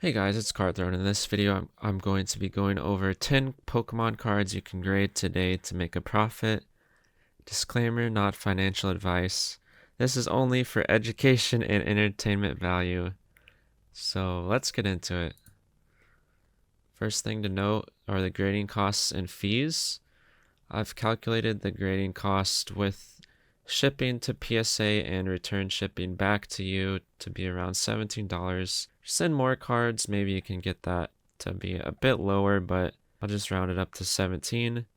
Hey guys, it's Cardthrone. In this video, I'm going to be going over 10 Pokemon cards you can grade today to make a profit. Disclaimer, not financial advice. This is only for education and entertainment value. So let's get into it. First thing to note are the grading costs and fees. I've calculated the grading cost with shipping to PSA and return shipping back to you to be around $17. Send more cards, maybe you can get that to be a bit lower, but I'll just round it up to 17.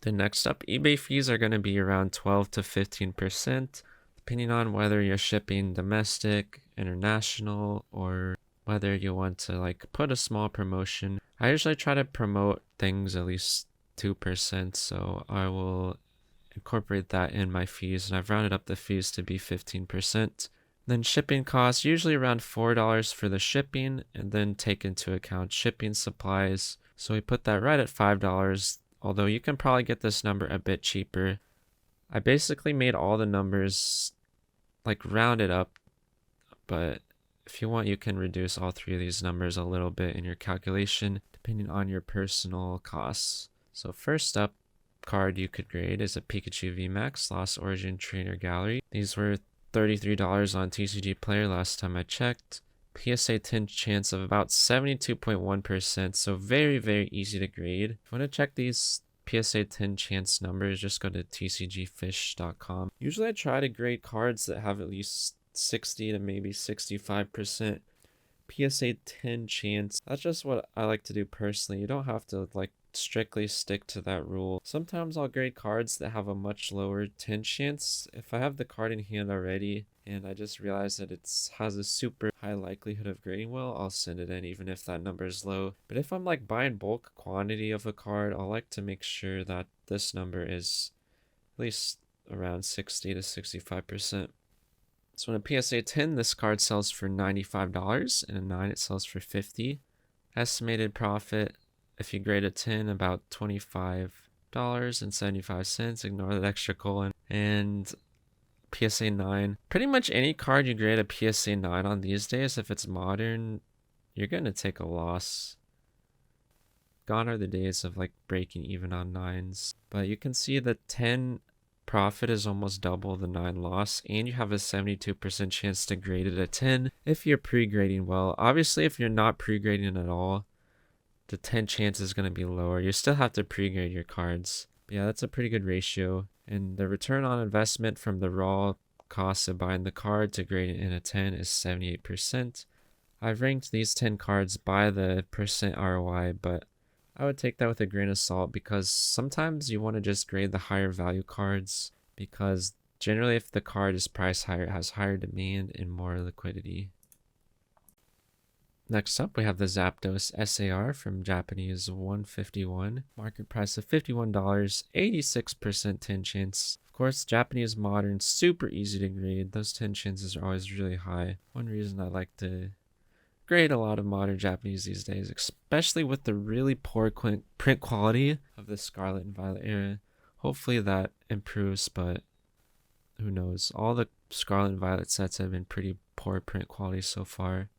Then next up, eBay fees are going to be around 12 to 15%, depending on whether you're shipping domestic, international, or whether you want to put a small promotion. I usually try to promote things at least 2%, so I will incorporate that in my fees, and I've rounded up the fees to be 15%. Then shipping costs, usually around $4 for the shipping, and then take into account shipping supplies. So we put that right at $5, although you can probably get this number a bit cheaper. I basically made all the numbers rounded up, but if you want, you can reduce all three of these numbers a little bit in your calculation, depending on your personal costs. So first up, card you could grade is a Pikachu Vmax Lost Origin Trainer Gallery. These were $33 on TCG Player last time I checked. PSA 10 chance of about 72.1%, so very easy to grade. If you want to check these PSA 10 chance numbers, just go to tcgfish.com. Usually I try to grade cards that have at least 60 to maybe 65% PSA 10 chance. That's just what I like to do personally. You don't have to strictly stick to that rule. Sometimes I'll grade cards that have a much lower 10 chance. If I have the card in hand already and I just realize that it has a super high likelihood of grading well, I'll send it in even if that number is low. But if I'm buying bulk quantity of a card, I'll like to make sure that this number is at least around 60 to 65%. So in a PSA 10, this card sells for $95, and a 9 it sells for $50. Estimated profit, if you grade a 10, about $25.75. Ignore that extra colon. And PSA 9. Pretty much any card you grade a PSA 9 on these days, if it's modern, you're going to take a loss. Gone are the days of breaking even on 9s. But you can see the 10 profit is almost double the 9 loss, and you have a 72% chance to grade it a 10 if you're pre-grading well. Obviously, if you're not pre-grading at all, the 10 chance is going to be lower. You still have to pre-grade your cards. But yeah, that's a pretty good ratio. And the return on investment from the raw cost of buying the card to grading in a 10 is 78%. I've ranked these 10 cards by the percent ROI, but I would take that with a grain of salt because sometimes you want to just grade the higher value cards because generally if the card is priced higher, it has higher demand and more liquidity. Next up, we have the Zapdos SAR from Japanese 151. Market price of $51, 86% 10 chance. Of course, Japanese modern, super easy to grade. Those 10 chances are always really high. One reason I like to grade a lot of modern Japanese these days, especially with the really poor print quality of the Scarlet and Violet era. Hopefully that improves, but who knows. All the Scarlet and Violet sets have been pretty poor print quality so far.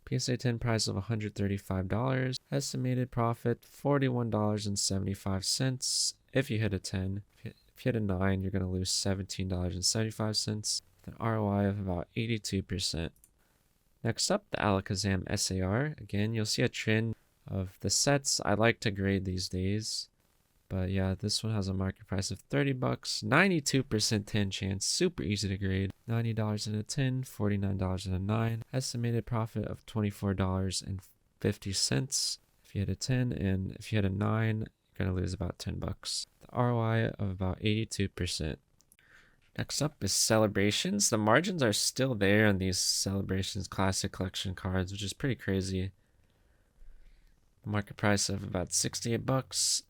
PSA 10 price of $135. Estimated profit $41.75 if you hit a 10. If you hit a 9, you're going to lose $17.75. An ROI of about 82%. Next up, the Alolan Kazam SAR. Again, you'll see a trend of the sets I like to grade these days. But yeah, this one has a market price of $30, 92% 10 chance, super easy to grade. $90 in a 10, $49 in a 9. Estimated profit of $24.50 if you hit a 10, and if you hit a 9, you're going to lose about $10. The ROI of about 82%. Next up is Celebrations. The margins are still there on these Celebrations Classic Collection cards, which is pretty crazy. Market price of about $68.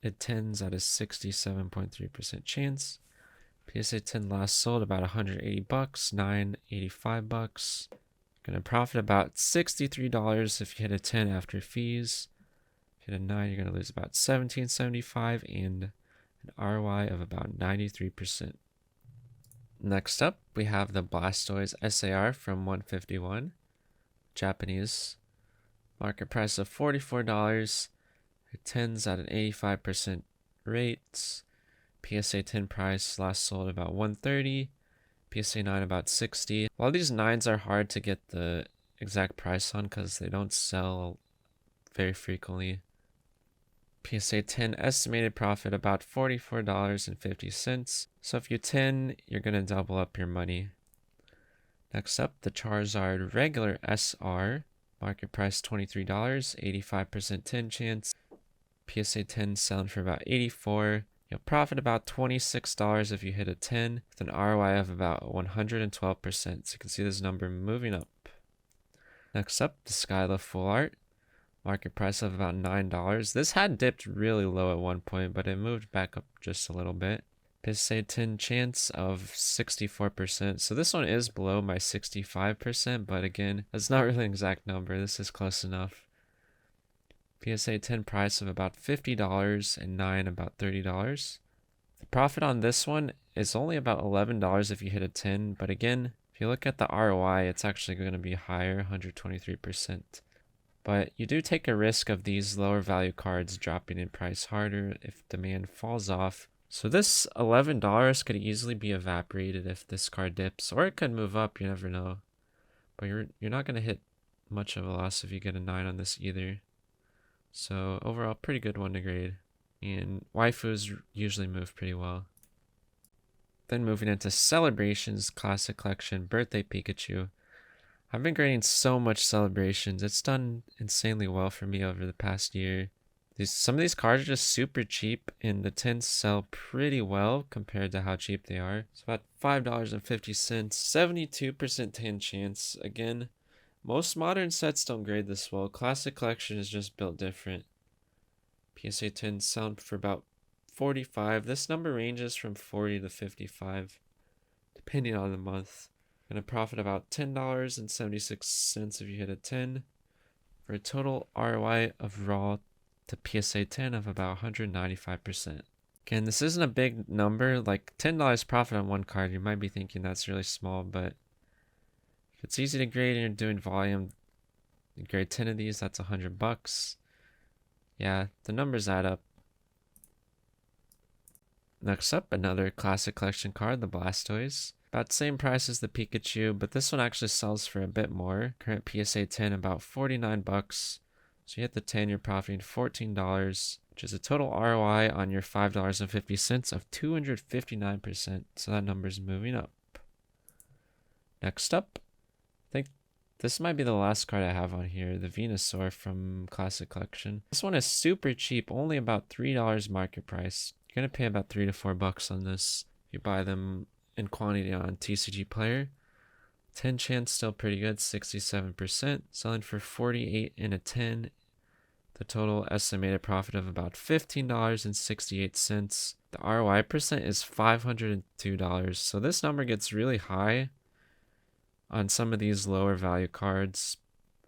It tends at a 67.3% chance. PSA 10 last sold about $180, 9 $85. Gonna profit about $63 if you hit a 10 after fees. If you hit a 9, you're gonna lose about $17.75 and an ROI of about 93%. Next up, we have the Blastoise SAR from 151, Japanese. Market price of $44. It 10s at an 85% rate. PSA 10 price last sold about 130. PSA 9 about 60. While these 9s are hard to get the exact price on because they don't sell very frequently. PSA 10 estimated profit about $44.50. So if you 10, you're going to double up your money. Next up, the Charizard regular SR. Market price $23, 85% 10 chance. PSA 10 selling for about $84. You'll profit about $26 if you hit a 10 with an ROI of about 112%. So you can see this number moving up. Next up, the Skyla Full Art. Market price of about $9. This had dipped really low at one point, but it moved back up just a little bit. PSA 10 chance of 64%. So this one is below my 65%, but again, that's not really an exact number. This is close enough. PSA 10 price of about $50 and 9 about $30. The profit on this one is only about $11 if you hit a 10, but again, if you look at the ROI, it's actually going to be higher, 123%. But you do take a risk of these lower value cards dropping in price harder if demand falls off. So this $11 could easily be evaporated if this card dips, or it could move up, you never know. But you're not going to hit much of a loss if you get a 9 on this either. So overall, pretty good one to grade. And waifus usually move pretty well. Then moving into Celebrations, Classic Collection, Birthday Pikachu. I've been grading so much Celebrations. It's done insanely well for me over the past year. Some of these cards are just super cheap, and the 10s sell pretty well compared to how cheap they are. It's about $5.50, 72% 10 chance. Again, most modern sets don't grade this well. Classic Collection is just built different. PSA 10 sell for about 45. This number ranges from 40 to 55, depending on the month. Gonna profit about $10.76 if you hit a 10, for a total ROI of raw to PSA 10 of about 195%. Again, this isn't a big number, like $10 profit on one card. You might be thinking that's really small, but if it's easy to grade and you're doing volume, you grade 10 of these, that's $100. Yeah, the numbers add up. Next up, another Classic Collection card, the Blastoise. About the same price as the Pikachu, but this one actually sells for a bit more. Current PSA 10 about $49. So you hit the 10, you're profiting $14, which is a total ROI on your $5.50 of 259%. So that number's moving up. Next up, I think this might be the last card I have on here, the Venusaur from Classic Collection. This one is super cheap, only about $3 market price. You're going to pay about $3 to $4 on this if you buy them in quantity on TCG Player. 10 chance still pretty good, 67%. Selling for 48 in a 10. The total estimated profit of about $15.68. The ROI percent is $502. So this number gets really high on some of these lower value cards.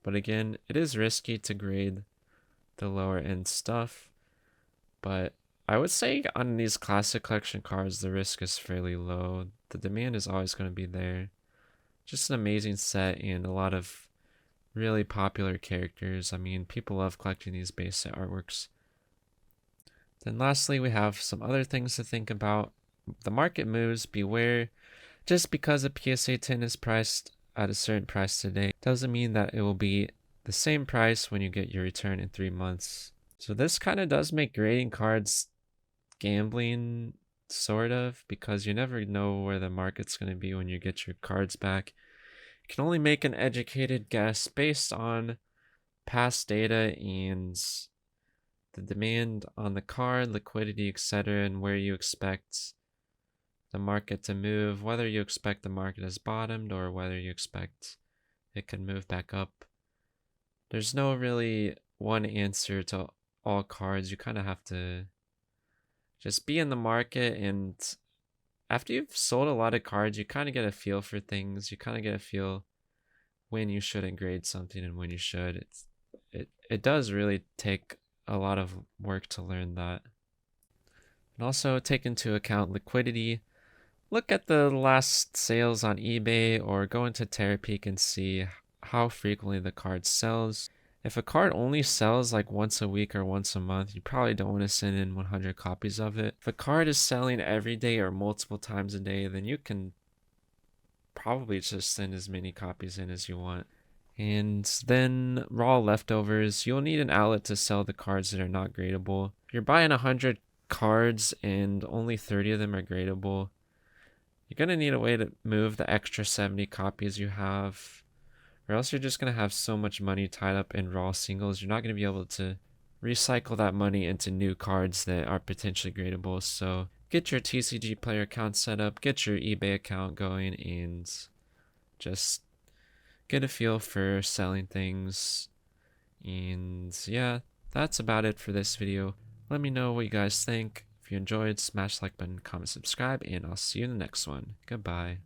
But again, it is risky to grade the lower end stuff. But I would say on these Classic Collection cards, the risk is fairly low. The demand is always going to be there. Just an amazing set and a lot of really popular characters. I mean, people love collecting these base set artworks. Then lastly, we have some other things to think about. The market moves, beware. Just because a PSA 10 is priced at a certain price today doesn't mean that it will be the same price when you get your return in 3 months. So this kind of does make grading cards gambling, sort of, because you never know where the market's going to be when you get your cards back. You can only make an educated guess based on past data and the demand on the card, liquidity, etc., and where you expect the market to move, whether you expect the market has bottomed or whether you expect it can move back up. There's no really one answer to all cards. You kind of have to just be in the market, and after you've sold a lot of cards, you kind of get a feel for things. You kind of get a feel when you shouldn't grade something and when you should. It does really take a lot of work to learn that. And also take into account liquidity. Look at the last sales on eBay or go into Terapeak and see how frequently the card sells. If a card only sells like once a week or once a month, you probably don't want to send in 100 copies of it. If a card is selling every day or multiple times a day, then you can probably just send as many copies in as you want. And then raw leftovers, you'll need an outlet to sell the cards that are not gradable. If you're buying 100 cards and only 30 of them are gradable, you're going to need a way to move the extra 70 copies you have, or else you're just going to have so much money tied up in raw singles, you're not going to be able to recycle that money into new cards that are potentially gradable. So get your TCG player account set up, get your eBay account going, and just get a feel for selling things. And yeah, that's about it for this video. Let me know what you guys think. If you enjoyed, smash the like button, comment, subscribe, and I'll see you in the next one. Goodbye.